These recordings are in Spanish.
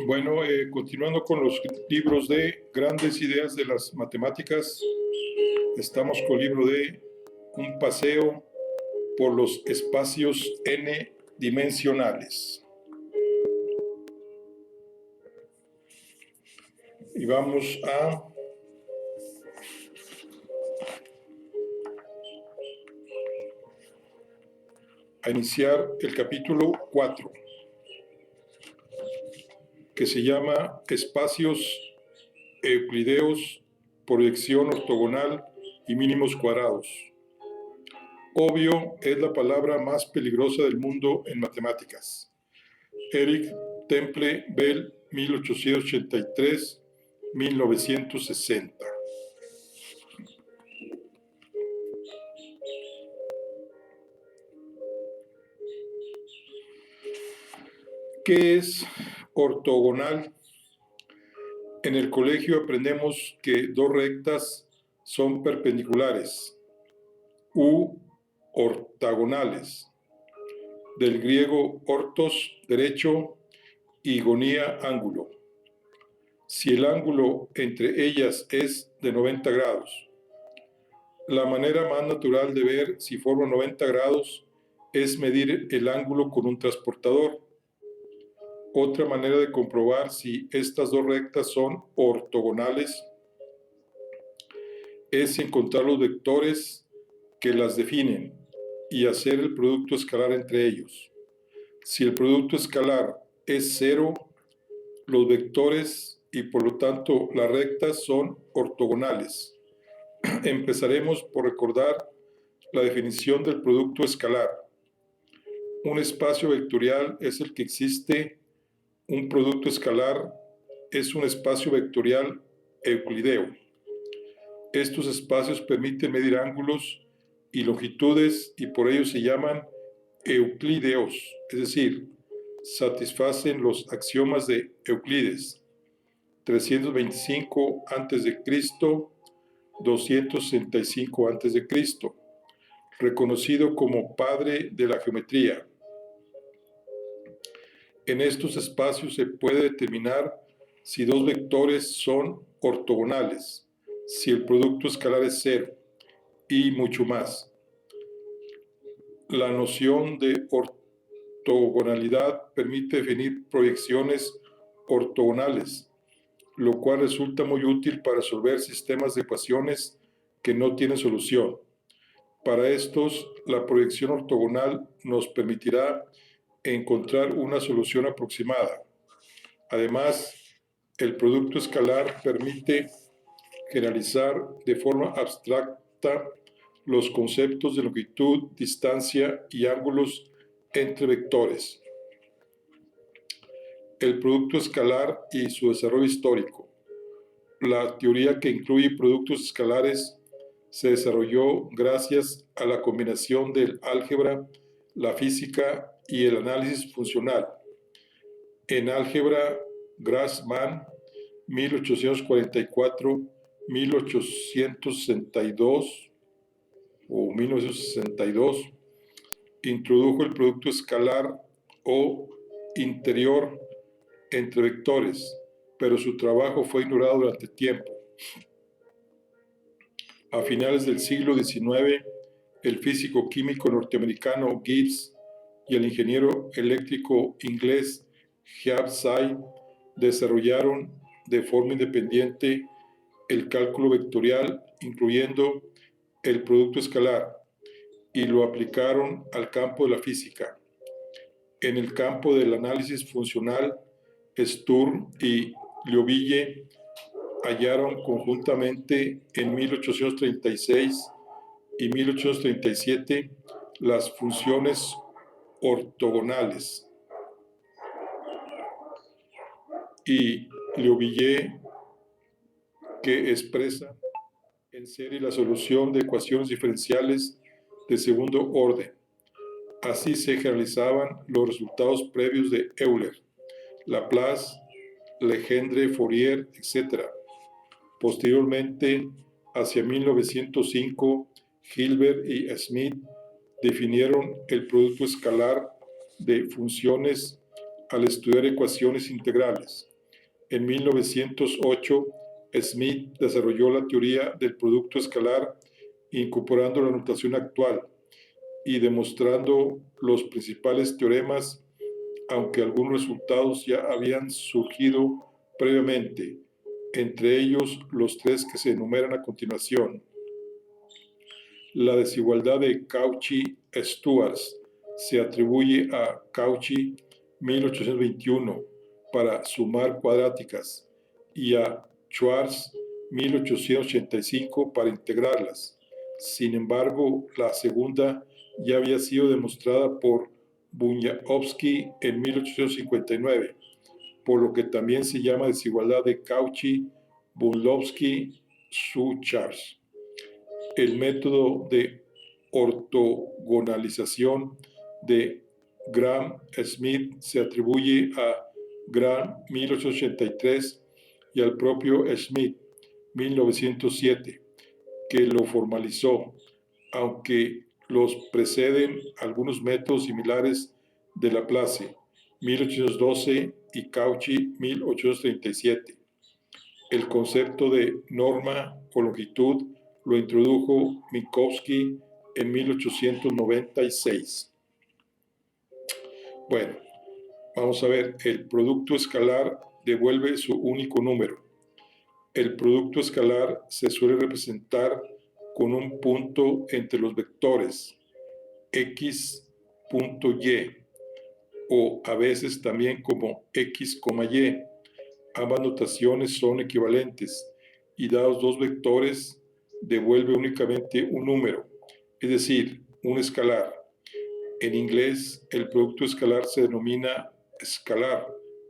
Bueno, continuando con los libros de grandes ideas de las matemáticas, estamos con el libro de Un paseo por los espacios n dimensionales. Y vamos a iniciar el capítulo 4, que se llama Espacios euclideos, proyección ortogonal y mínimos cuadrados. Obvio es la palabra más peligrosa del mundo en matemáticas. Eric Temple Bell, 1883-1960. ¿Qué es ortogonal? En el colegio aprendemos que dos rectas son perpendiculares u ortogonales. Del griego ortos, derecho, y gonía, ángulo. Si el ángulo entre ellas es de 90 grados. La manera más natural de ver si forman 90 grados es medir el ángulo con un transportador. Otra manera de comprobar si estas dos rectas son ortogonales es encontrar los vectores que las definen y hacer el producto escalar entre ellos. Si el producto escalar es 0, los vectores y por lo tanto las rectas son ortogonales. Empezaremos por recordar la definición del producto escalar. Un espacio vectorial es el que existe. Un producto escalar es un espacio vectorial euclideo. Estos espacios permiten medir ángulos y longitudes y por ello se llaman euclídeos, es decir, satisfacen los axiomas de Euclides, 325 a.C., 265 a.C., reconocido como padre de la geometría. En estos espacios se puede determinar si dos vectores son ortogonales, si el producto escalar es 0 y mucho más. La noción de ortogonalidad permite definir proyecciones ortogonales, lo cual resulta muy útil para resolver sistemas de ecuaciones que no tienen solución. Para estos, la proyección ortogonal nos permitirá encontrar una solución aproximada. Además, el producto escalar permite generalizar de forma abstracta los conceptos de longitud, distancia y ángulos entre vectores. El producto escalar y su desarrollo histórico. La teoría que incluye productos escalares se desarrolló gracias a la combinación del álgebra, la física y el análisis funcional. En álgebra, Grassmann, 1844-1862 o 1962, introdujo el producto escalar o interior entre vectores, pero su trabajo fue ignorado durante tiempo. A finales del siglo XIX, el físico químico norteamericano Gibbs y el ingeniero eléctrico inglés Heaviside desarrollaron de forma independiente el cálculo vectorial, incluyendo el producto escalar, y lo aplicaron al campo de la física. En el campo del análisis funcional, Sturm y Liouville hallaron conjuntamente en 1836 y 1837 las funciones ortogonales, y Liouville que expresa en serie la solución de ecuaciones diferenciales de segundo orden. Así se generalizaban los resultados previos de Euler, Laplace, Legendre, Fourier, etc. Posteriormente, hacia 1905, Hilbert y Smith definieron el producto escalar de funciones al estudiar ecuaciones integrales. En 1908, Smith desarrolló la teoría del producto escalar incorporando la notación actual y demostrando los principales teoremas, aunque algunos resultados ya habían surgido previamente, entre ellos los tres que se enumeran a continuación. La desigualdad de Cauchy-Schwarz se atribuye a Cauchy 1821 para sumar cuadráticas y a Schwarz 1885 para integrarlas. Sin embargo, la segunda ya había sido demostrada por Bunyakovsky en 1859, por lo que también se llama desigualdad de Cauchy-Bunyakovsky-Schwarz. El método de ortogonalización de Gram-Schmidt se atribuye a Gram 1883 y al propio Schmidt 1907, que lo formalizó, aunque los preceden algunos métodos similares de Laplace 1812 y Cauchy 1837. El concepto de norma o longitud lo introdujo Minkowski en 1896. Bueno, vamos a ver, el producto escalar devuelve su único número. El producto escalar se suele representar con un punto entre los vectores x.y o a veces también como x, y. Ambas notaciones son equivalentes y dados dos vectores devuelve únicamente un número, es decir, un escalar. En inglés, el producto escalar se denomina scalar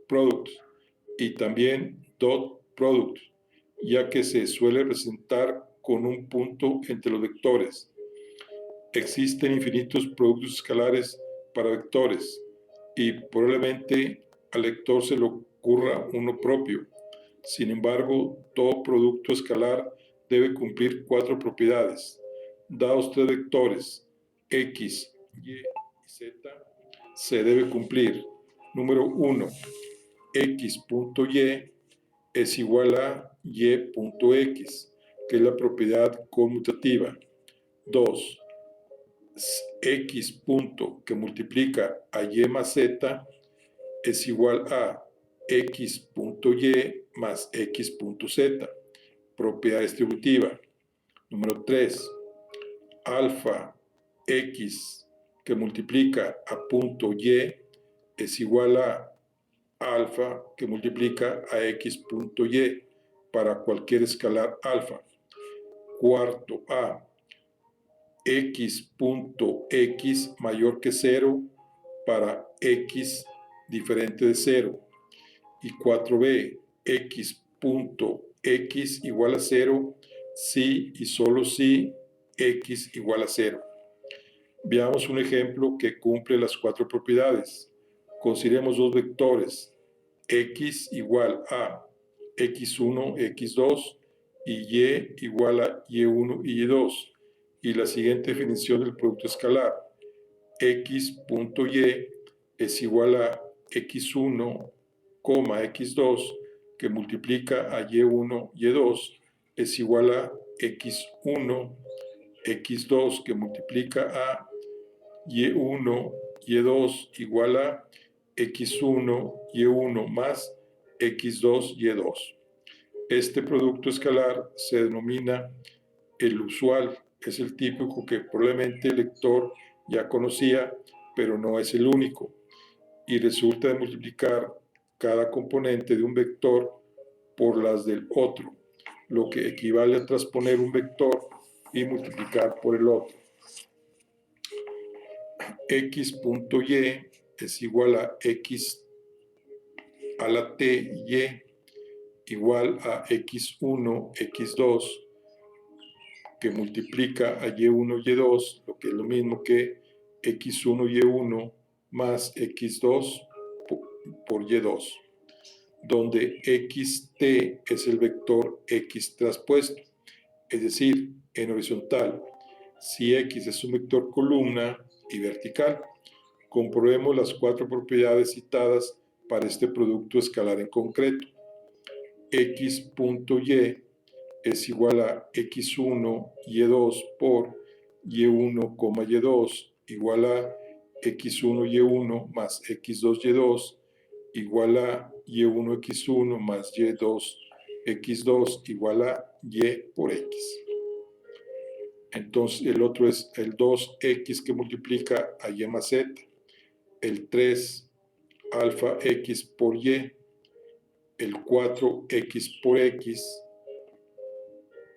product y también dot product, ya que se suele representar con un punto entre los vectores. Existen infinitos productos escalares para vectores y probablemente al lector se le ocurra uno propio. Sin embargo, todo producto escalar debe cumplir cuatro propiedades. Dados tres vectores, x, y y z, se debe cumplir. Número 1, x.y es igual a y.x, que es la propiedad conmutativa. 2, x punto que multiplica a y más z es igual a x.y más x.z, propiedad distributiva. Número 3, alfa x que multiplica a punto y es igual a alfa que multiplica a x.y para cualquier escalar alfa. Cuarto a, x.x mayor que 0 para x diferente de 0. Y 4b, x.x igual a 0 si y solo si x igual a 0. Veamos un ejemplo que cumple las cuatro propiedades. Consideremos dos vectores, x igual a x1, x2 y y igual a y1 y y2. Y la siguiente definición del producto escalar, x.y es igual a x1, x2 que multiplica a y1, y2 es igual a x1, x2 que multiplica a y1, y2 igual a x1, y1 más x2, y2. Este producto escalar se denomina el usual, es el típico que probablemente el lector ya conocía, pero no es el único, y resulta de multiplicar cada componente de un vector por las del otro, lo que equivale a transponer un vector y multiplicar por el otro. x.y es igual a x a la t y igual a x1, x2 que multiplica a y1, y2, lo que es lo mismo que x1, y1 más x2 por y2, donde xt es el vector x traspuesto, es decir, en horizontal. Si x es un vector columna y vertical, comprobemos las cuatro propiedades citadas para este producto escalar en concreto. x.y es igual a x1 y2 por y1, y2 igual a x1 y1 más x2 y2 igual a y1 x1 más y2 x2 igual a y por x. Entonces el otro es el 2x que multiplica a y más z, el 3 alfa x por y, el 4x por x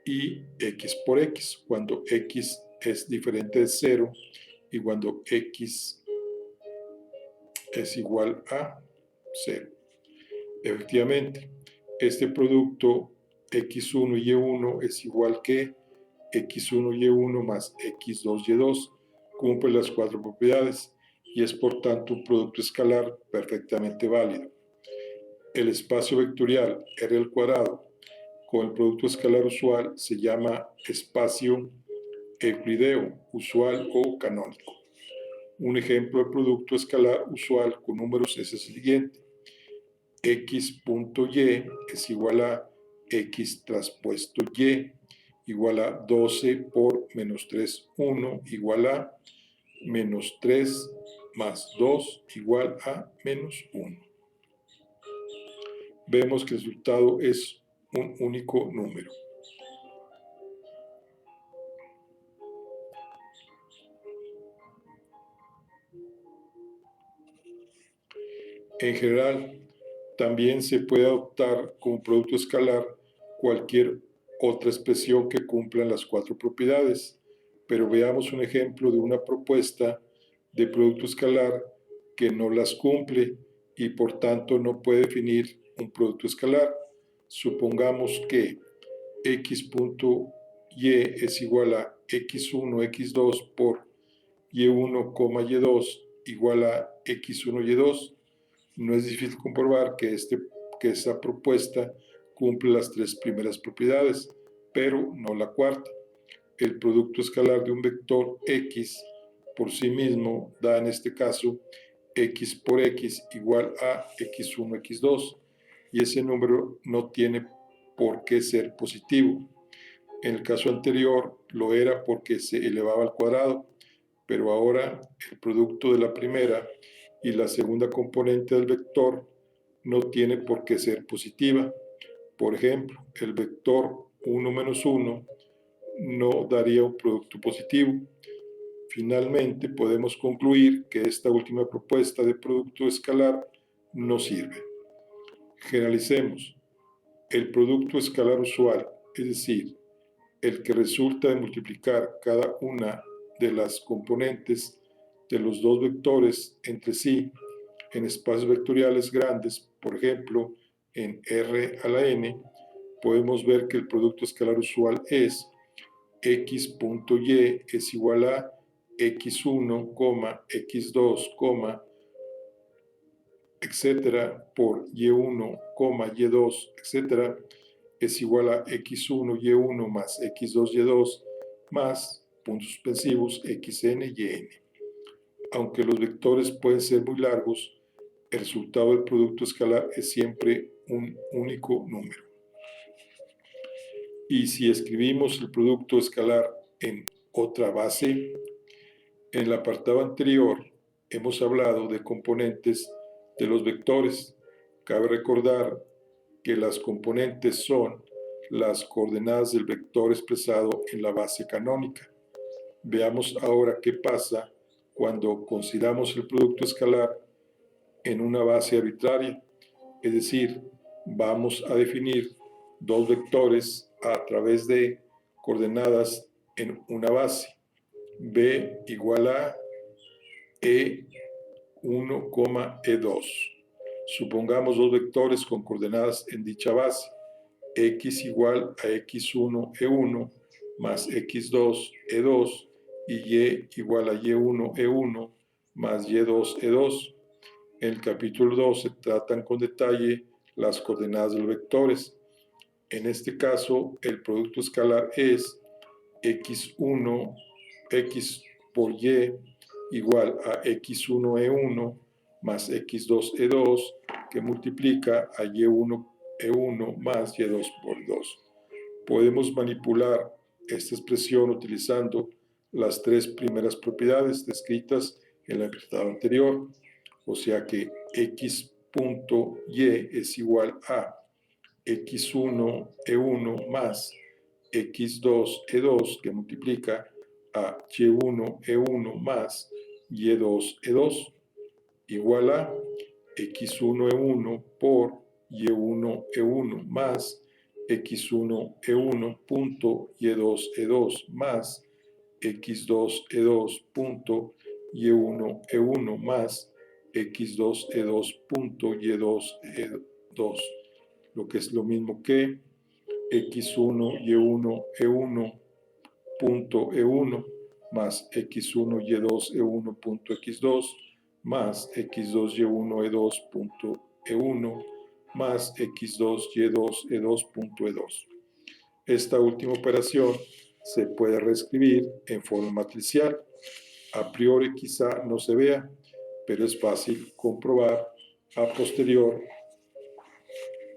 y x por x, cuando x es diferente de 0 y cuando x es igual a 0. Efectivamente, este producto x1 y y1 es igual que x1 y y1 más x2 y2, cumple las cuatro propiedades y es por tanto un producto escalar perfectamente válido. El espacio vectorial R al cuadrado con el producto escalar usual se llama espacio euclideo, usual o canónico. Un ejemplo de producto escalar usual con números es el siguiente. x.y es igual a x traspuesto y igual a 12 por menos 3, 1 igual a menos 3 más 2 igual a menos 1. Vemos que el resultado es un único número. En general, también se puede adoptar como producto escalar cualquier otra expresión que cumpla las cuatro propiedades, pero veamos un ejemplo de una propuesta de producto escalar que no las cumple y por tanto no puede definir un producto escalar. Supongamos que x.y es igual a x1, x2 por y1, y2 igual a x1, y2. No es difícil comprobar que esta propuesta cumple las tres primeras propiedades, pero no la cuarta. El producto escalar de un vector x por sí mismo da en este caso x por x igual a x1, x2, y ese número no tiene por qué ser positivo. En el caso anterior lo era porque se elevaba al cuadrado, pero ahora el producto de la primera y la segunda componente del vector no tiene por qué ser positiva. Por ejemplo, el vector 1 menos 1 no daría un producto positivo. Finalmente, podemos concluir que esta última propuesta de producto escalar no sirve. Generalicemos. El producto escalar usual, es decir, el que resulta de multiplicar cada una de las componentes de los dos vectores entre sí en espacios vectoriales grandes, por ejemplo, en R a la n, podemos ver que el producto escalar usual es x.y es igual a x1, x2, etcétera, por y1, y2, etcétera, es igual a x1, y1 más x2, y2 más puntos suspensivos xn y n. Aunque los vectores pueden ser muy largos, el resultado del producto escalar es siempre un único número. Y si escribimos el producto escalar en otra base, en el apartado anterior hemos hablado de componentes de los vectores. Cabe recordar que las componentes son las coordenadas del vector expresado en la base canónica. Veamos ahora qué pasa cuando consideramos el producto escalar en una base arbitraria, es decir, vamos a definir dos vectores a través de coordenadas en una base, b igual a e1, e2. Supongamos dos vectores con coordenadas en dicha base, x igual a x1, e1 más x2, e2 y y igual a y1, e1 más y2, e2. En el capítulo 2 se tratan con detalle las coordenadas de los vectores. En este caso, el producto escalar es x1, x por y igual a x1, e1 más x2, e2, que multiplica a y1 E1 más Y2 por 2. Podemos manipular esta expresión utilizando las tres primeras propiedades descritas en el apartado anterior, o sea que x punto y es igual a x1 E1 más x2 E2 que multiplica a y1 E1 más y2 E2 igual a x1 E1 por y1 E1 más x1 E1 punto y2 E2 más x2 E2 punto y1 E1 más x2 E2 punto y2 E2, lo que es lo mismo que x1 y1 E1 punto E1 más x1 y2 E1 punto x2 más x2 y1 E2 punto E1 más x2 y2 E2 punto E2. Esta última operación se puede reescribir en forma matricial. A priori quizá no se vea, pero es fácil comprobar a posterior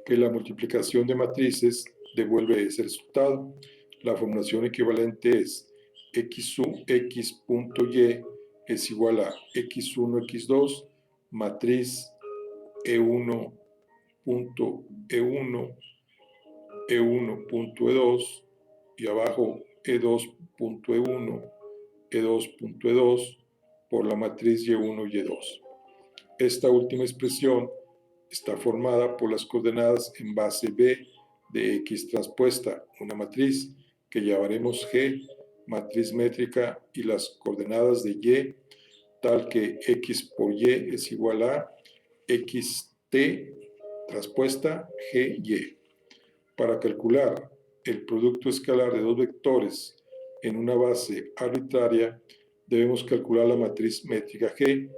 que la multiplicación de matrices devuelve ese resultado. La formulación equivalente es x punto y es igual a x1, x2, matriz E1 punto E1, E1 punto E2, y abajo E2 punto E1, E2 punto E2, por la matriz Y1, Y2. Esta última expresión está formada por las coordenadas en base B de X transpuesta, una matriz que llamaremos G, matriz métrica, y las coordenadas de Y, tal que X por Y es igual a XT transpuesta GY. Para calcular el producto escalar de dos vectores en una base arbitraria, debemos calcular la matriz métrica G,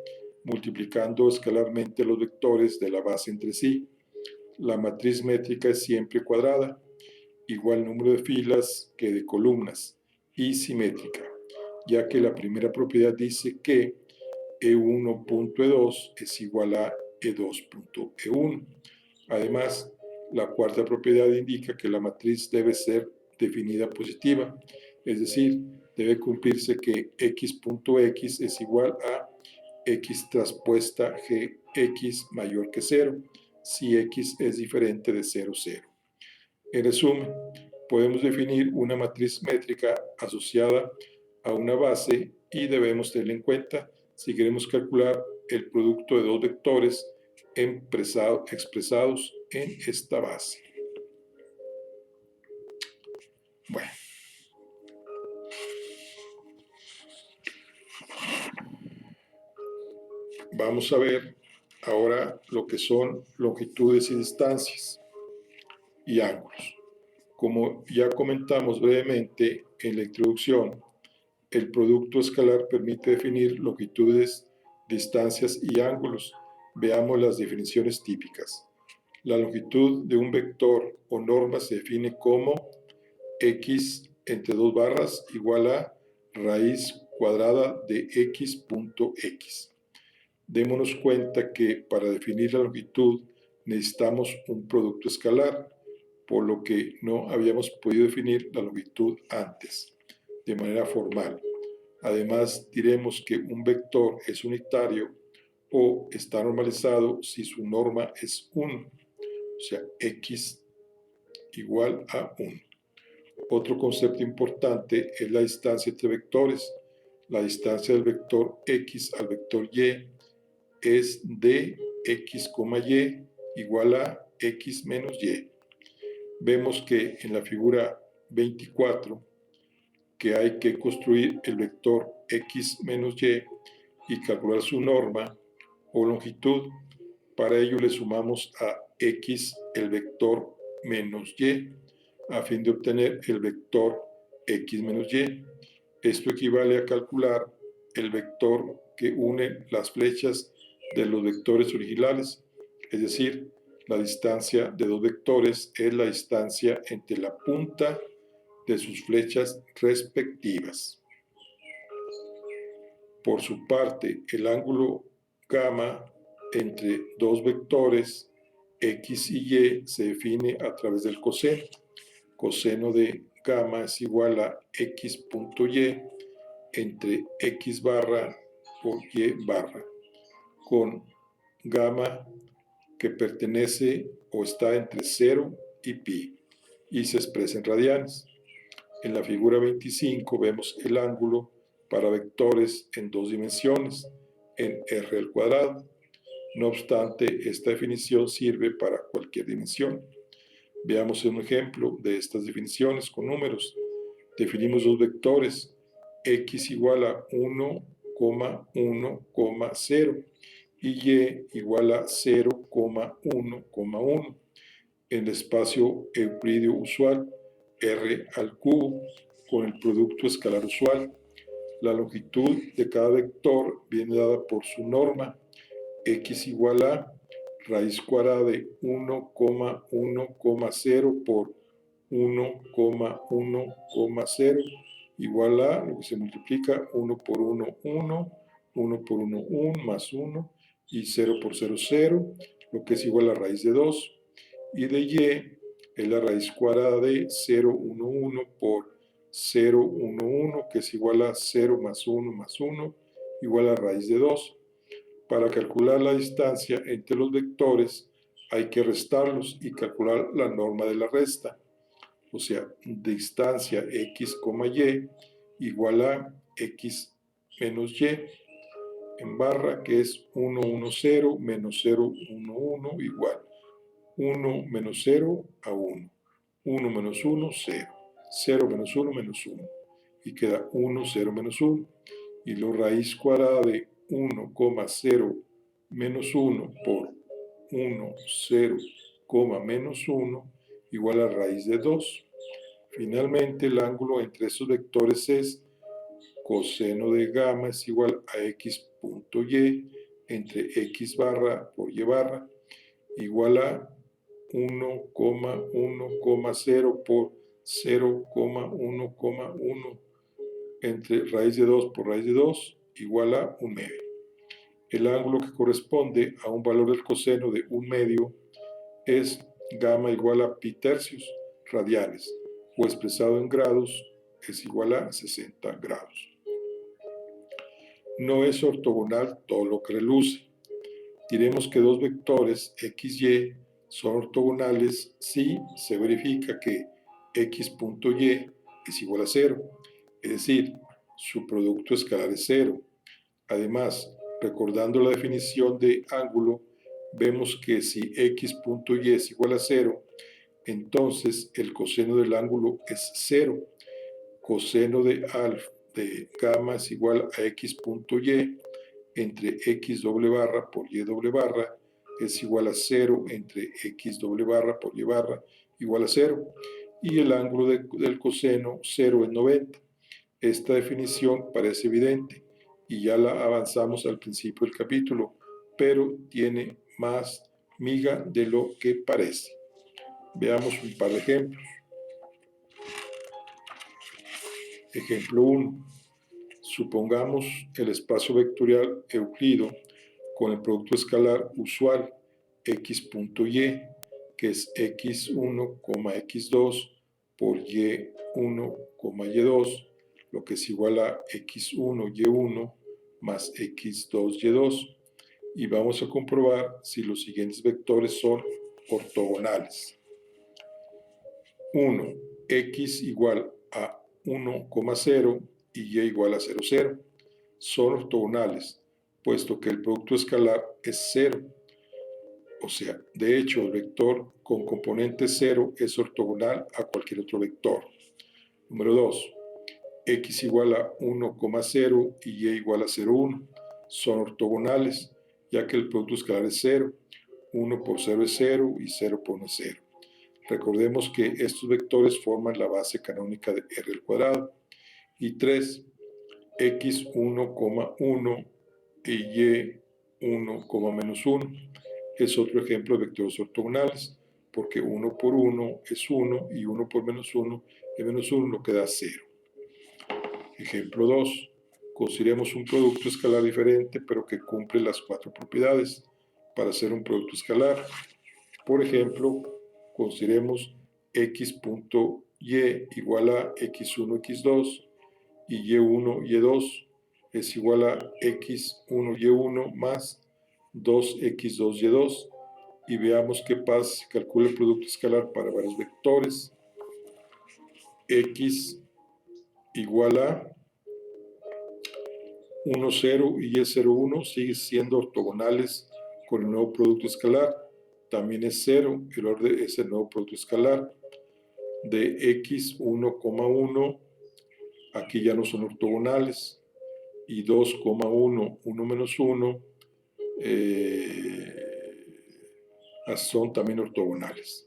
multiplicando escalarmente los vectores de la base entre sí. La matriz métrica es siempre cuadrada, igual número de filas que de columnas, y simétrica, ya que la primera propiedad dice que E1.E2 es igual a E2.E1. Además, la cuarta propiedad indica que la matriz debe ser definida positiva, es decir, debe cumplirse que x.x es igual a x transpuesta gx mayor que 0, si x es diferente de 0, 0. En resumen, podemos definir una matriz métrica asociada a una base y debemos tener en cuenta si queremos calcular el producto de dos vectores expresados en esta base. Bueno, vamos a ver ahora lo que son longitudes y distancias y ángulos. Como ya comentamos brevemente en la introducción, el producto escalar permite definir longitudes, distancias y ángulos. Veamos las definiciones típicas. La longitud de un vector o norma se define como x entre dos barras igual a raíz cuadrada de x punto x. Démonos cuenta que para definir la longitud necesitamos un producto escalar, por lo que no habíamos podido definir la longitud antes, de manera formal. Además, diremos que un vector es unitario o está normalizado si su norma es 1, o sea, x igual a 1. Otro concepto importante es la distancia entre vectores. La distancia del vector x al vector y es de x, y igual a x menos y. Vemos que en la figura 24 que hay que construir el vector x menos y calcular su norma o longitud. Para ello le sumamos a x el vector menos y a fin de obtener el vector x menos y. Esto equivale a calcular el vector que une las flechas de los vectores originales, es decir, la distancia de dos vectores es la distancia entre la punta de sus flechas respectivas. Por su parte, el ángulo gamma entre dos vectores X y Y se define a través del coseno. Coseno de gamma es igual a X punto Y entre X barra por Y barra, con gamma que pertenece o está entre 0 y pi, y se expresa en radianes. En la figura 25 vemos el ángulo para vectores en dos dimensiones, en r al cuadrado. No obstante, esta definición sirve para cualquier dimensión. Veamos un ejemplo de estas definiciones con números. Definimos dos vectores, x igual a 1,1,0 y y igual a 0,1,1 en el espacio euclídeo usual, r al cubo, con el producto escalar usual. La longitud de cada vector viene dada por su norma, x igual a raíz cuadrada de 1,1,0 por 1,1,0 igual a lo que se multiplica 1 por 1, 1, 1 por 1, 1, más 1, y 0 por 0, 0, lo que es igual a raíz de 2. Y de y es la raíz cuadrada de 0,11 por 0,11, que es igual a 0 más 1 más 1, igual a raíz de 2. Para calcular la distancia entre los vectores hay que restarlos y calcular la norma de la resta. O sea, distancia x, y igual a x menos y en barra, que es 1, 1, 0 menos 0, 1, 1 igual 1 menos 0 a 1. 1 menos 1, 0. 0 menos 1 menos 1. Y queda 1, 0 menos 1. Y la raíz cuadrada de 1,0 menos 1 por 1, 0, menos 1 igual a raíz de 2. Finalmente, el ángulo entre esos vectores es coseno de gamma es igual a x punto y entre x barra por y barra igual a 1,1,0 por 0,1,1 entre raíz de 2 por raíz de 2 igual a 1 medio. El ángulo que corresponde a un valor del coseno de 1 medio es gamma igual a pi tercios radianes, o expresado en grados es igual a 60 grados. No es ortogonal todo lo que reluce. Diremos que dos vectores x, y son ortogonales si se verifica que x punto y es igual a 0, es decir, su producto escalar es 0. Además, recordando la definición de ángulo, vemos que si x punto y es igual a 0, entonces el coseno del ángulo es 0. Coseno de alfa de gamma es igual a x punto y entre x doble barra por y doble barra es igual a 0 entre x doble barra por y barra igual a 0. Y el ángulo del coseno 0 es 90. Esta definición parece evidente y ya la avanzamos al principio del capítulo, pero tiene más miga de lo que parece. Veamos un par de ejemplos. Ejemplo 1. Supongamos el espacio vectorial euclido con el producto escalar usual x punto y, que es x1, x2 por y1, y2, lo que es igual a x1, y1 más x2, y2. Y vamos a comprobar si los siguientes vectores son ortogonales. 1, x igual a 1,0 y y igual a 0, 0. Son ortogonales, puesto que el producto escalar es 0. O sea, de hecho, el vector con componente 0 es ortogonal a cualquier otro vector. Número 2. X igual a 1,0 y y igual a 0,1. Son ortogonales, ya que el producto escalar es 0. 1 por 0 es 0 y 0 por 1 es 0. Recordemos que estos vectores forman la base canónica de r al cuadrado. Y 3. X 1,1 y y 1, menos 1 es otro ejemplo de vectores ortogonales, porque 1 por 1 es 1 y 1 por menos 1 es menos 1, lo que da 0. Ejemplo 2. Consideremos un producto escalar diferente, pero que cumple las 4 propiedades para hacer un producto escalar. Por ejemplo, consideremos x.y igual a x1, x2 y y1, y2 es igual a x1, y1 más 2x2, y2 y veamos qué pasa si calcula el producto escalar para varios vectores. X igual a 1, 0 y y0, 1 siguen siendo ortogonales con el nuevo producto escalar. También es 0, el orden es el nuevo producto escalar. De x 1,1, aquí ya no son ortogonales. Y 2,1, 1 menos 1, son también ortogonales.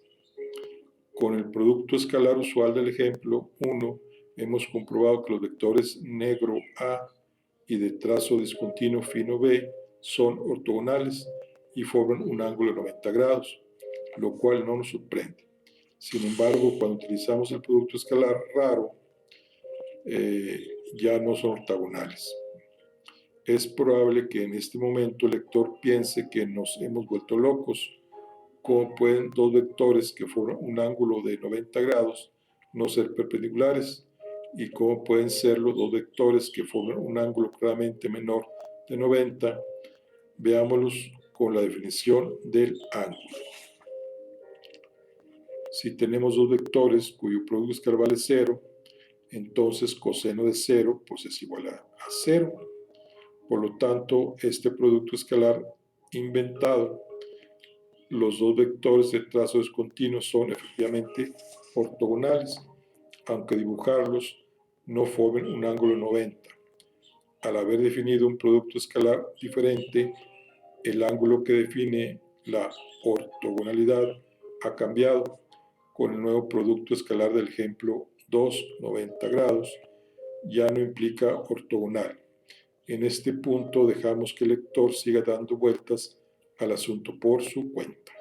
Con el producto escalar usual del ejemplo 1, hemos comprobado que los vectores negro A y de trazo discontinuo fino B son ortogonales y forman un ángulo de 90 grados, lo cual no nos sorprende. Sin embargo, cuando utilizamos el producto escalar raro, ya no son ortogonales. Es probable que en este momento el lector piense que nos hemos vuelto locos. ¿Cómo pueden dos vectores que forman un ángulo de 90 grados no ser perpendiculares? ¿Y cómo pueden ser los dos vectores que forman un ángulo claramente menor de 90? Veámoslos con la definición del ángulo. Si tenemos dos vectores cuyo producto escalar vale 0, entonces coseno de 0 pues es igual a 0. Por lo tanto, este producto escalar inventado, los dos vectores de trazo discontinuo son efectivamente ortogonales, aunque dibujarlos no formen un ángulo 90. Al haber definido un producto escalar diferente, el ángulo que define la ortogonalidad ha cambiado. Con el nuevo producto escalar del ejemplo 2, 90 grados, ya no implica ortogonal. En este punto dejamos que el lector siga dando vueltas al asunto por su cuenta.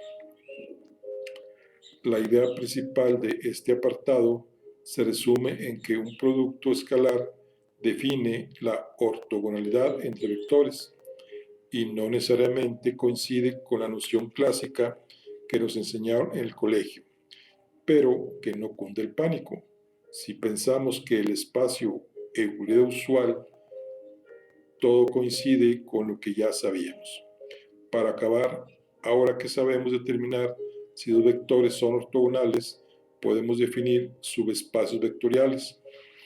La idea principal de este apartado se resume en que un producto escalar define la ortogonalidad entre vectores y no necesariamente coincide con la noción clásica que nos enseñaron en el colegio, pero que no cunde el pánico. Si pensamos que el espacio euclídeo usual todo coincide con lo que ya sabíamos. Para acabar, ahora que sabemos determinar si dos vectores son ortogonales, podemos definir subespacios vectoriales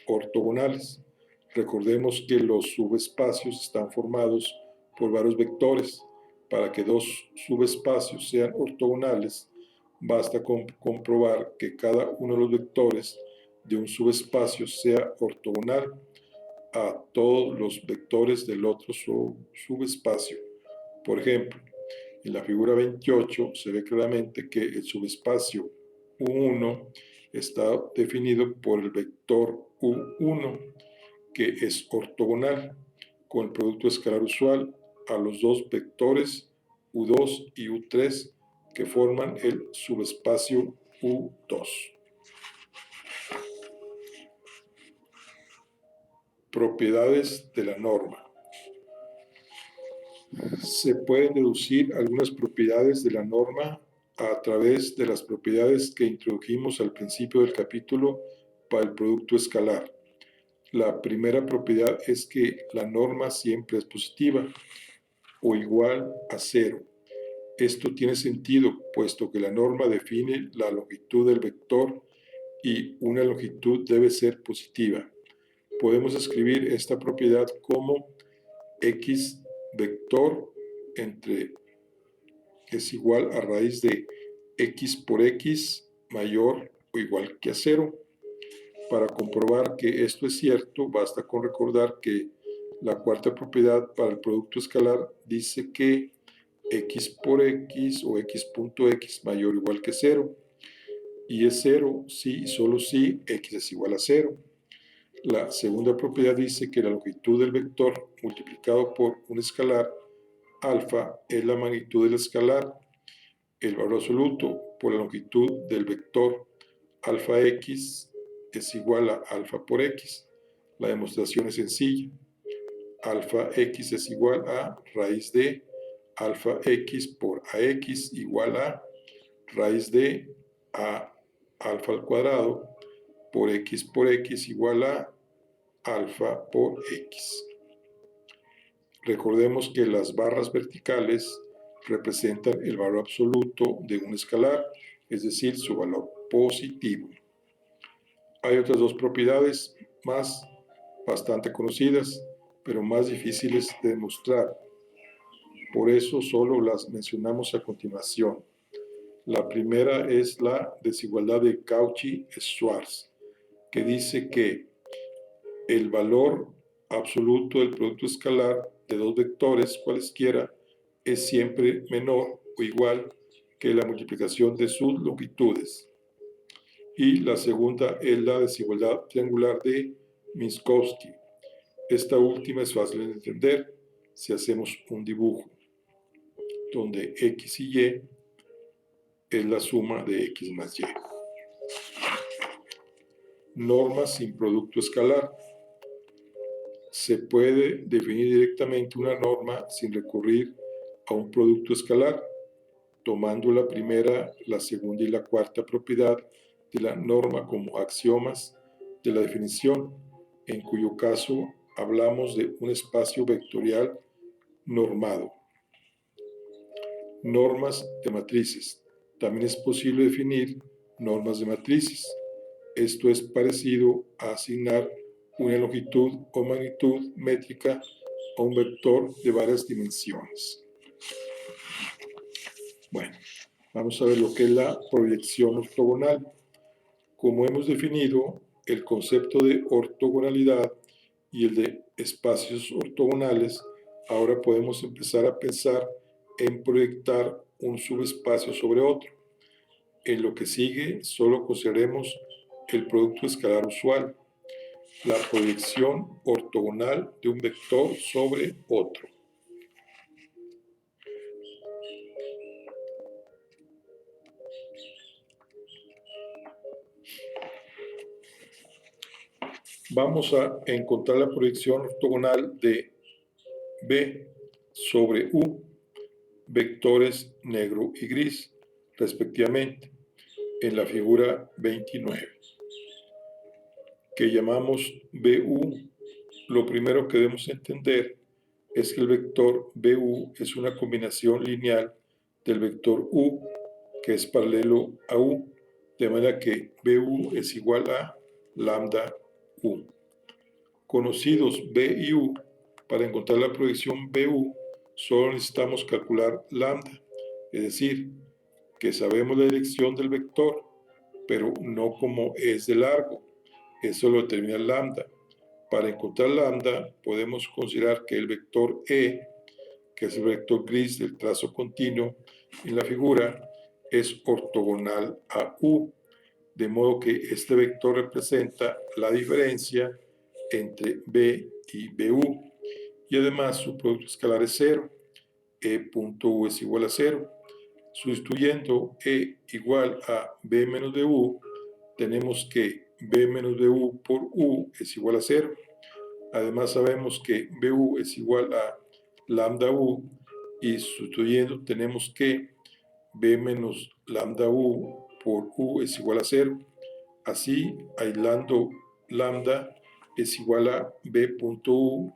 ortogonales. Recordemos que los subespacios están formados por varios vectores. Para que dos subespacios sean ortogonales, basta con comprobar que cada uno de los vectores de un subespacio sea ortogonal a todos los vectores del otro subespacio. Por ejemplo, en la figura 28 se ve claramente que el subespacio U1 está definido por el vector U1, que es ortogonal con el producto escalar usual a los dos vectores U2 y U3 que forman el subespacio U2. Propiedades de la norma. Se pueden deducir algunas propiedades de la norma a través de las propiedades que introdujimos al principio del capítulo para el producto escalar. La primera propiedad es que la norma siempre es positiva o igual a 0. Esto tiene sentido, puesto que la norma define la longitud del vector y una longitud debe ser positiva. Podemos escribir esta propiedad como x vector es igual a raíz de x por x mayor o igual que a 0. Para comprobar que esto es cierto, basta con recordar que la cuarta propiedad para el producto escalar dice que x por x o x.x mayor o igual que 0. Y es 0 si y solo si x es igual a 0. La segunda propiedad dice que la longitud del vector multiplicado por un escalar alfa es la magnitud del escalar, el valor absoluto por la longitud del vector alfa x es igual a alfa por x. La demostración es sencilla. Alfa x es igual a raíz de alfa x por ax igual a raíz de a alfa al cuadrado por x igual a alfa por x. Recordemos que las barras verticales representan el valor absoluto de un escalar, es decir, su valor positivo. Hay otras dos propiedades más bastante conocidas, pero más difíciles de demostrar. Por eso solo las mencionamos a continuación. La primera es la desigualdad de Cauchy-Schwarz, que dice que el valor absoluto del producto escalar de dos vectores cualesquiera es siempre menor o igual que la multiplicación de sus longitudes. Y la segunda es la desigualdad triangular de Minkowski. Esta última es fácil de entender si hacemos un dibujo donde x y y es la suma de x más y. Normas sin producto escalar. Se puede definir directamente una norma sin recurrir a un producto escalar, tomando la primera, la segunda y la cuarta propiedad de la norma como axiomas de la definición, en cuyo caso hablamos de un espacio vectorial normado. Normas de matrices. También es posible definir normas de matrices. Esto es parecido a asignar una longitud o magnitud métrica a un vector de varias dimensiones. Bueno, vamos a ver lo que es la proyección ortogonal. Como hemos definido el concepto de ortogonalidad y el de espacios ortogonales, ahora podemos empezar a pensar en proyectar un subespacio sobre otro. En lo que sigue, solo consideremos el producto escalar usual, la proyección ortogonal de un vector sobre otro. Vamos a encontrar la proyección ortogonal de B sobre U, vectores negro y gris, respectivamente, en la figura 29, que llamamos BU. Lo primero que debemos entender es que el vector BU es una combinación lineal del vector U, que es paralelo a U, de manera que BU es igual a lambda U. Conocidos B y U, para encontrar la proyección BU, solo necesitamos calcular lambda, es decir, que sabemos la dirección del vector, pero no cómo es de largo. Eso lo determina lambda. Para encontrar lambda, podemos considerar que el vector E, que es el vector gris del trazo continuo en la figura, es ortogonal a U, de modo que este vector representa la diferencia entre B y BU, y además su producto escalar es 0, E.U es igual a 0. Sustituyendo E igual a B menos BU, tenemos que B menos BU por U es igual a 0. Además sabemos que BU es igual a lambda U, y sustituyendo tenemos que B menos lambda U por U es igual a 0. Así, aislando lambda es igual a B.U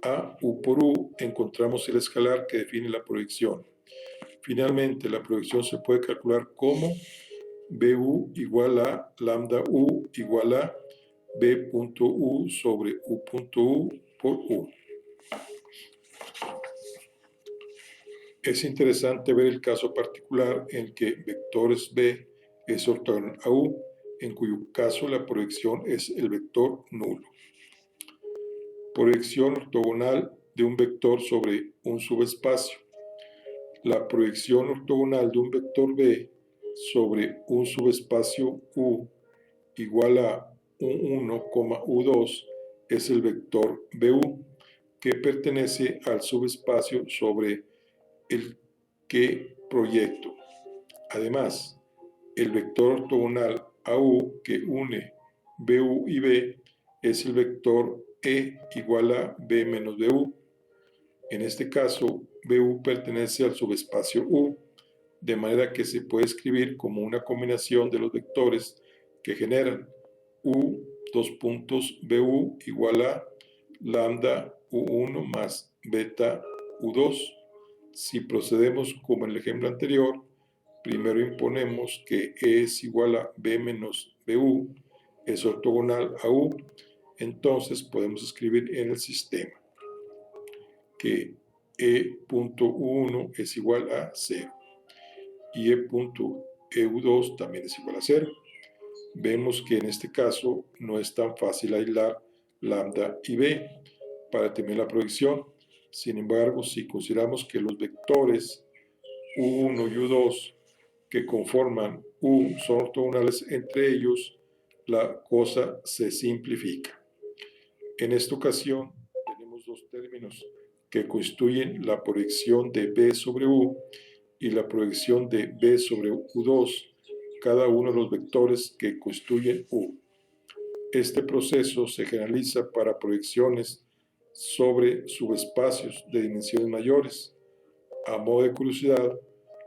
a U por U, encontramos el escalar que define la proyección. Finalmente, la proyección se puede calcular como BU igual a lambda U igual a B.U sobre U.U por U. Es interesante ver el caso particular en que vectores B es ortogonal a U, en cuyo caso la proyección es el vector nulo. Proyección ortogonal de un vector sobre un subespacio. La proyección ortogonal de un vector B sobre un subespacio U igual a U1, U2 es el vector BU, que pertenece al subespacio sobre el que proyecto. Además, el vector ortogonal a U que une BU y B es el vector E igual a B menos BU. En este caso, BU pertenece al subespacio U, de manera que se puede escribir como una combinación de los vectores que generan u dos puntos bu igual a lambda u1 más beta u2. Si procedemos como en el ejemplo anterior, primero imponemos que E es igual a B menos BU, es ortogonal a U, entonces podemos escribir en el sistema que E.U1 es igual a 0 y E.EU2 también es igual a 0. Vemos que en este caso no es tan fácil aislar lambda y B para determinar la proyección. Sin embargo, si consideramos que los vectores U1 y U2 que conforman U son ortogonales entre ellos, la cosa se simplifica. En esta ocasión tenemos dos términos que constituyen la proyección de B sobre U y la proyección de B sobre U2, cada uno de los vectores que constituyen U. Este proceso se generaliza para proyecciones sobre subespacios de dimensiones mayores. A modo de curiosidad,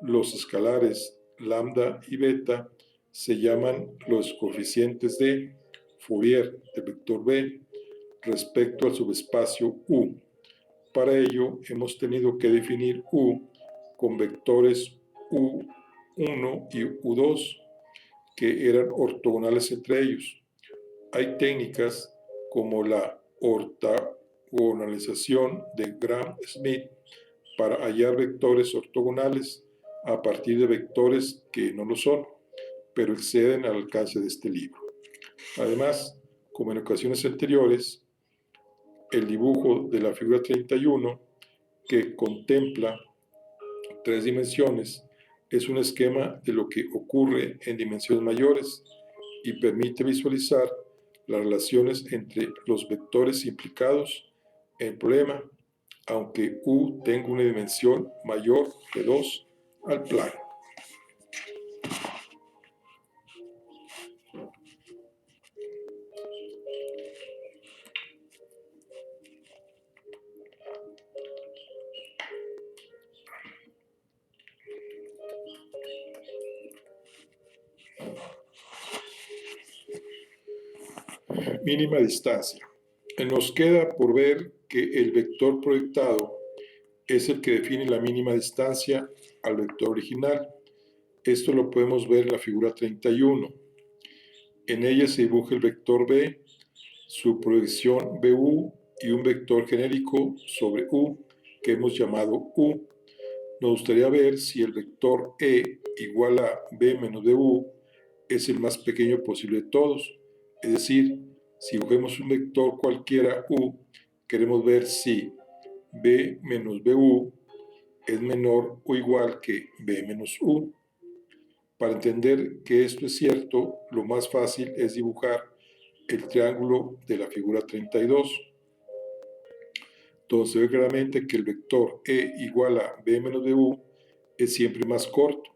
los escalares lambda y beta se llaman los coeficientes de Fourier del vector B respecto al subespacio U. Para ello, hemos tenido que definir U con vectores U1 y U2 que eran ortogonales entre ellos. Hay técnicas como la ortogonalización de Gram-Schmidt para hallar vectores ortogonales a partir de vectores que no lo son, pero exceden al alcance de este libro. Además, como en ocasiones anteriores, el dibujo de la figura 31, que contempla 3 dimensiones, es un esquema de lo que ocurre en dimensiones mayores y permite visualizar las relaciones entre los vectores implicados en el problema, aunque U tenga una dimensión mayor que 2 al plano. Mínima distancia. Nos queda por ver que el vector proyectado es el que define la mínima distancia al vector original. Esto lo podemos ver en la figura 31. En ella se dibuja el vector B, su proyección BU y un vector genérico sobre U que hemos llamado U. Nos gustaría ver si el vector E igual a B menos BU es el más pequeño posible de todos. Es decir, si cogemos un vector cualquiera U, queremos ver si B menos BU es menor o igual que B menos U. Para entender que esto es cierto, lo más fácil es dibujar el triángulo de la figura 32. Entonces se ve claramente que el vector E igual a B menos BU es siempre más corto,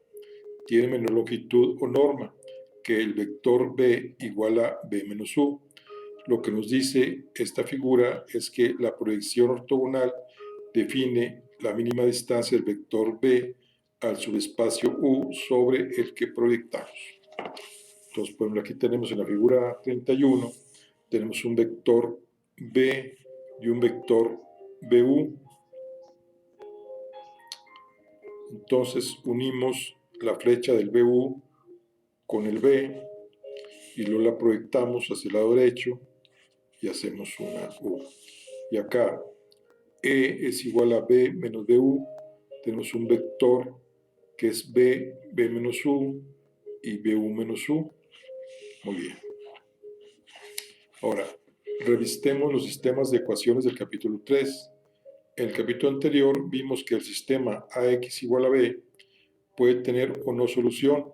tiene menor longitud o norma que el vector B igual a B menos U. Lo que nos dice esta figura es que la proyección ortogonal define la mínima distancia del vector B al subespacio U sobre el que proyectamos. Entonces, por ejemplo, aquí tenemos en la figura 31, tenemos un vector B y un vector BU. Entonces, unimos la flecha del BU con el B y luego la proyectamos hacia el lado derecho y hacemos una U. Y acá E es igual a B menos BU, tenemos un vector que es B menos U y BU menos U. Muy bien. Ahora, revisitemos los sistemas de ecuaciones del capítulo 3. En el capítulo anterior vimos que el sistema AX igual a B puede tener o no solución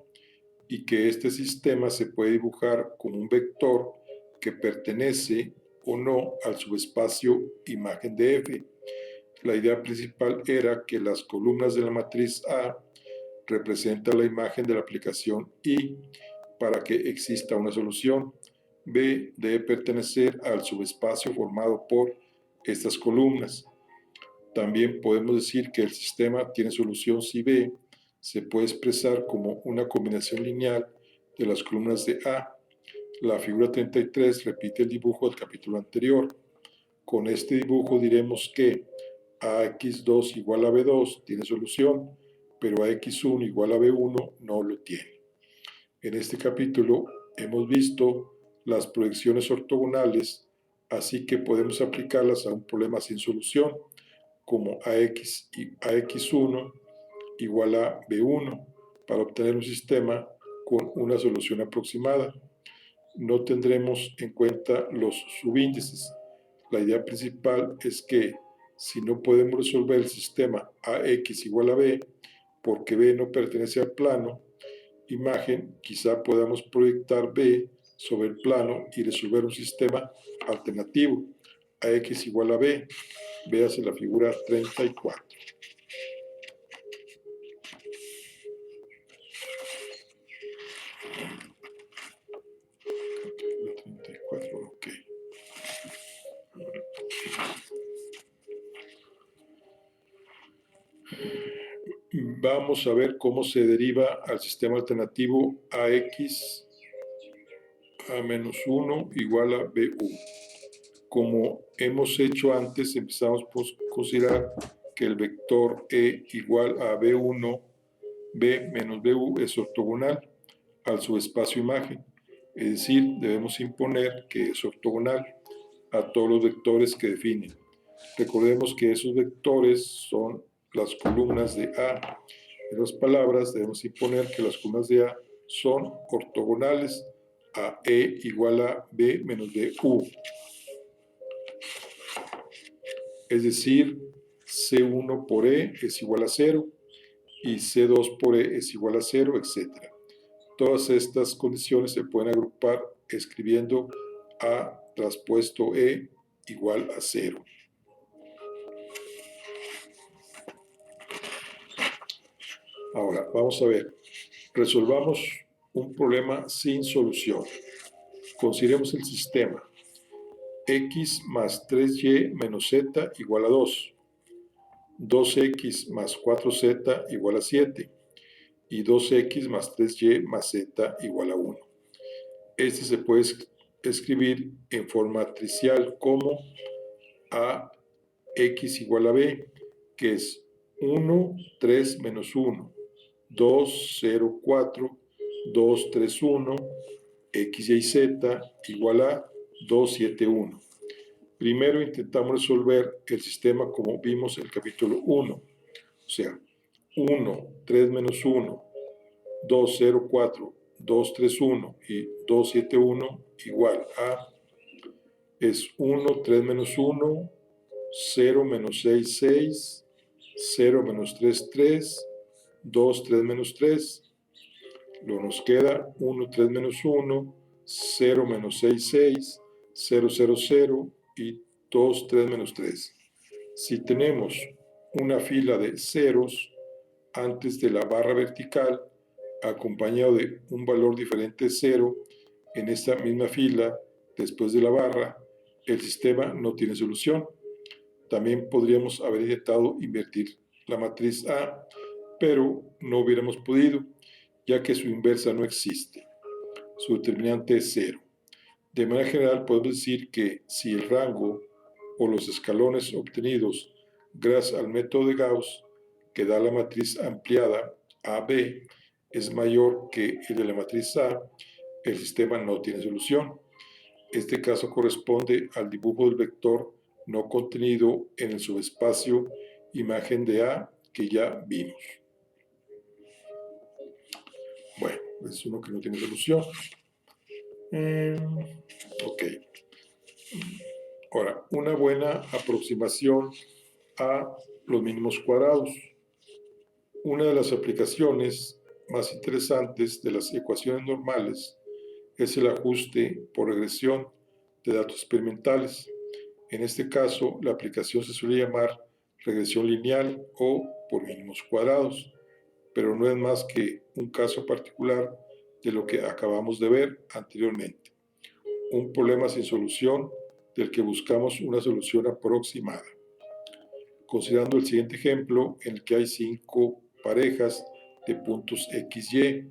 y que este sistema se puede dibujar como un vector que pertenece o no al subespacio imagen de F. La idea principal era que las columnas de la matriz A representan la imagen de la aplicación I para que exista una solución. B debe pertenecer al subespacio formado por estas columnas. También podemos decir que el sistema tiene solución si B se puede expresar como una combinación lineal de las columnas de A. La figura 33 repite el dibujo del capítulo anterior. Con este dibujo diremos que AX2 igual a B2 tiene solución, pero AX1 igual a B1 no lo tiene. En este capítulo hemos visto las proyecciones ortogonales, así que podemos aplicarlas a un problema sin solución, como AX1 igual a B1, para obtener un sistema con una solución aproximada. No tendremos en cuenta los subíndices. La idea principal es que si no podemos resolver el sistema AX igual a B, porque B no pertenece al plano imagen, quizá podamos proyectar B sobre el plano y resolver un sistema alternativo. AX igual a B, véase la figura 34. Ok. Vamos a ver cómo se deriva al sistema alternativo AX a menos 1 igual a BU. Como hemos hecho antes, empezamos por considerar que el vector E igual a B1, B menos BU es ortogonal al subespacio imagen. Es decir, debemos imponer que es ortogonal a todos los vectores que definen. Recordemos que esos vectores son las columnas de A. En otras palabras, debemos imponer que las columnas de A son ortogonales a E igual a B menos BU. Es decir, C1 por E es igual a 0 y C2 por E es igual a 0, etc. Todas estas condiciones se pueden agrupar escribiendo A traspuesto E igual a 0. Ahora, vamos a ver. Resolvamos un problema sin solución. Consideremos el sistema. X más 3y menos z igual a 2. 2x más 4z igual a 7. Y 2x más 3y más z igual a 1. Este se puede escribir en forma matricial como AX igual a B, que es 1, 3 menos 1, 2, 0, 4, 2, 3, 1, X, Y, Z igual a 2, 7, 1. Primero intentamos resolver el sistema como vimos en el capítulo 1, o sea, 1, 3 menos 1, 2, 0, 4, 2, 3, 1 y 2, 7, 1 igual a, es 1, 3 menos 1, 0 menos 6, 6, 0 menos 3, 3, 2, 3 menos 3, luego nos queda 1, 3 menos 1, 0 menos 6, 6, 0, 0, 0 y 2, 3 menos 3. Si tenemos una fila de ceros antes de la barra vertical, acompañado de un valor diferente de 0 en esta misma fila después de la barra, el sistema no tiene solución. También podríamos haber intentado invertir la matriz A, pero no hubiéramos podido, ya que su inversa no existe. Su determinante es 0. De manera general, podemos decir que si el rango o los escalones obtenidos gracias al método de Gauss, que da la matriz ampliada AB, es mayor que el de la matriz A, el sistema no tiene solución. Este caso corresponde al dibujo del vector no contenido en el subespacio imagen de A que ya vimos. Bueno, es uno que no tiene solución. Ok. Ahora, una buena aproximación a los mínimos cuadrados. Una de las aplicaciones más interesantes de las ecuaciones normales es el ajuste por regresión de datos experimentales. En este caso, la aplicación se suele llamar regresión lineal o por mínimos cuadrados, pero no es más que un caso particular de lo que acabamos de ver anteriormente. Un problema sin solución del que buscamos una solución aproximada. Considerando el siguiente ejemplo, en el que hay 5 parejas de puntos XY.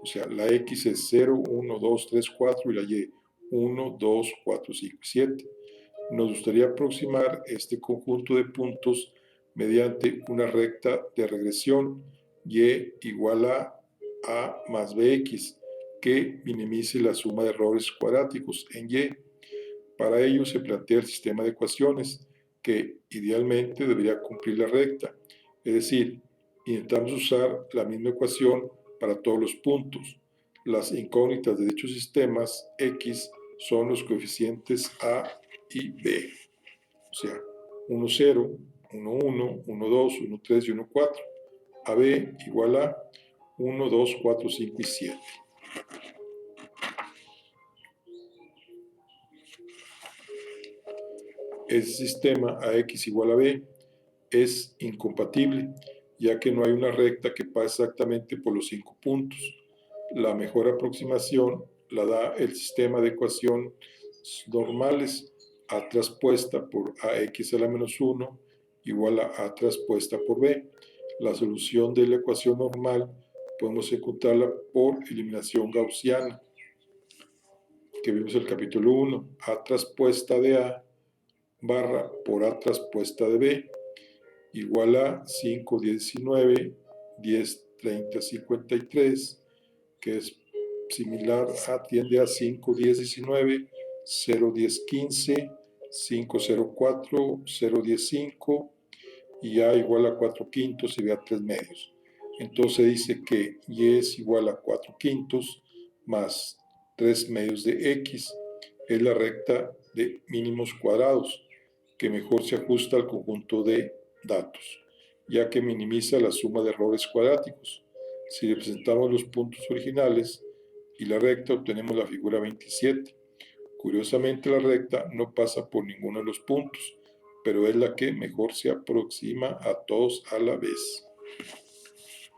O sea, la X es 0, 1, 2, 3, 4 y la Y 1, 2, 4, 5 y 7. Nos gustaría aproximar este conjunto de puntos mediante una recta de regresión y igual a más bx, que minimice la suma de errores cuadráticos en y. Para ello se plantea el sistema de ecuaciones que idealmente debería cumplir la recta, es decir, intentamos usar la misma ecuación para todos los puntos. Las incógnitas de dichos sistemas x son los coeficientes a y b, o sea, 1, 0, 1, 1, 1, 2, 1, 3 y 1, 4. AB igual a 1, 2, 4, 5 y 7. Ese sistema AX igual a B es incompatible, ya que no hay una recta que pase exactamente por los 5 puntos. La mejor aproximación la da el sistema de ecuaciones normales A traspuesta por AX a la menos 1 igual a A traspuesta por B. La solución de la ecuación normal podemos encontrarla por eliminación gaussiana, que vimos en el capítulo 1. A traspuesta de A barra por A traspuesta de B igual a 5, 10, 19, 10, 30, 53, que es similar a, tiende a 5, 10, 19, 0, 10, 15, 5, 0, 4, 0, 10, 5 y A igual a 4 quintos y B a 3 medios. Entonces dice que Y es igual a 4 quintos más 3 medios de X. Es la recta de mínimos cuadrados que mejor se ajusta al conjunto de datos, ya que minimiza la suma de errores cuadráticos. Si representamos los puntos originales y la recta, obtenemos la figura 27. Curiosamente, la recta no pasa por ninguno de los puntos, pero es la que mejor se aproxima a todos a la vez.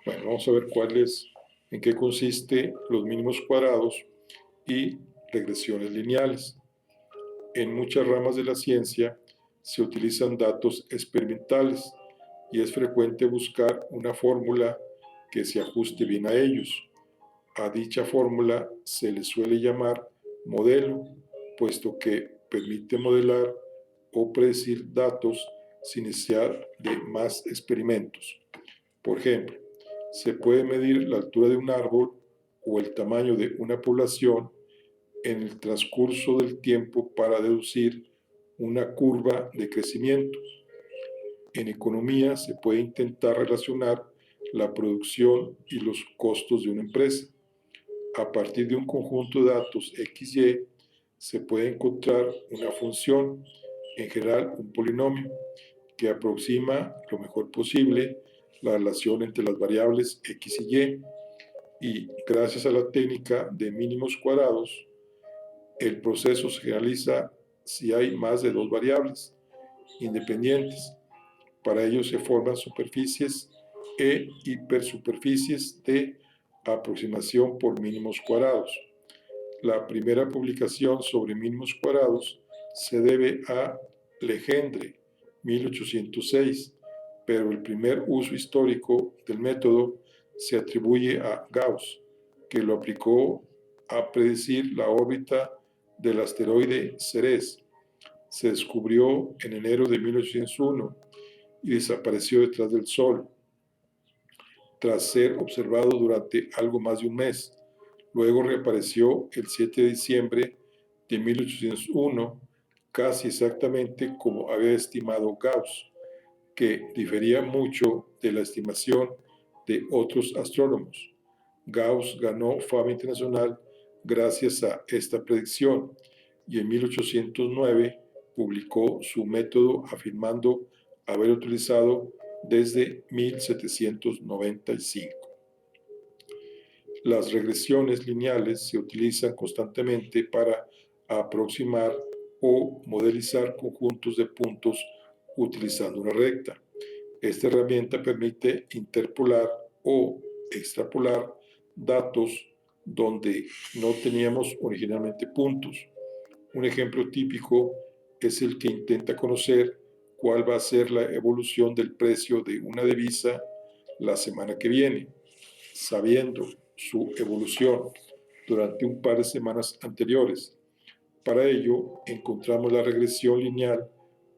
Bueno, vamos a ver en qué consiste los mínimos cuadrados y regresiones lineales. En muchas ramas de la ciencia se utilizan datos experimentales y es frecuente buscar una fórmula que se ajuste bien a ellos. A dicha fórmula se le suele llamar modelo, puesto que permite modelar o predecir datos sin necesidad de más experimentos. Por ejemplo, se puede medir la altura de un árbol o el tamaño de una población en el transcurso del tiempo para deducir una curva de crecimiento. En economía se puede intentar relacionar la producción y los costos de una empresa. A partir de un conjunto de datos XY se puede encontrar una función, en general un polinomio, que aproxima lo mejor posible la relación entre las variables X y Y, y gracias a la técnica de mínimos cuadrados, el proceso se realiza si hay más de dos variables independientes. Para ello se forman superficies e hipersuperficies de aproximación por mínimos cuadrados. La primera publicación sobre mínimos cuadrados se debe a Legendre, 1806, pero el primer uso histórico del método se atribuye a Gauss, que lo aplicó a predecir la órbita del asteroide Ceres. Se descubrió en enero de 1801 y desapareció detrás del Sol, tras ser observado durante algo más de un mes. Luego reapareció el 7 de diciembre de 1801, casi exactamente como había estimado Gauss, que difería mucho de la estimación de otros astrónomos. Gauss ganó fama internacional gracias a esta predicción y en 1809 publicó su método afirmando haber utilizado desde 1795. Las regresiones lineales se utilizan constantemente para aproximar o modelizar conjuntos de puntos utilizando una recta. Esta herramienta permite interpolar o extrapolar datos donde no teníamos originalmente puntos. Un ejemplo típico es el que intenta conocer cuál va a ser la evolución del precio de una divisa la semana que viene. sabiendo su evolución durante un par de semanas anteriores. Para ello, encontramos la regresión lineal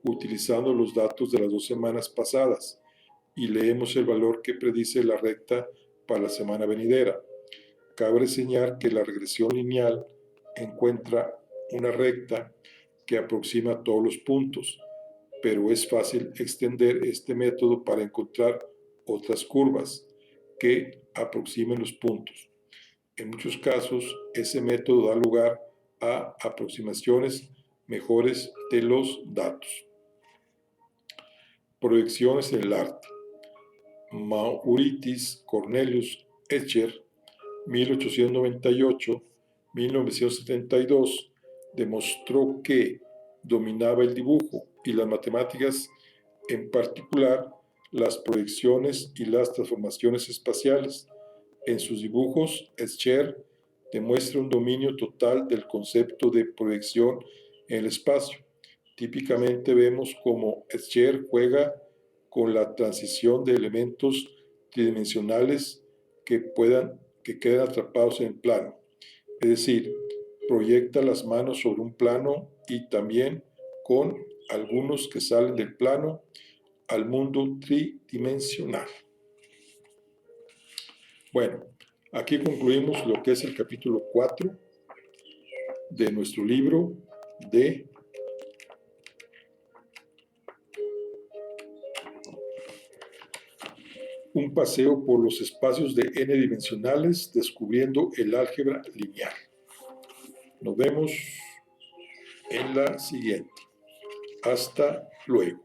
utilizando los datos de las 2 semanas pasadas y leemos el valor que predice la recta para la semana venidera. Cabe reseñar que la regresión lineal encuentra una recta que aproxima todos los puntos, pero es fácil extender este método para encontrar otras curvas que aproximen los puntos. En muchos casos, ese método da lugar a aproximaciones mejores de los datos. Proyecciones en el arte. Mauritis Cornelius Escher, 1898-1972, demostró que dominaba el dibujo y las matemáticas, en particular las proyecciones y las transformaciones espaciales. En sus dibujos, Escher demuestra un dominio total del concepto de proyección en el espacio. Típicamente vemos cómo Escher juega con la transición de elementos tridimensionales que quedan atrapados en el plano. Es decir, proyecta las manos sobre un plano y también con algunos que salen del plano al mundo tridimensional. Bueno, aquí concluimos lo que es el capítulo 4 de nuestro libro de Un paseo por los espacios de n dimensionales descubriendo el álgebra lineal. Nos vemos en la siguiente. Hasta luego.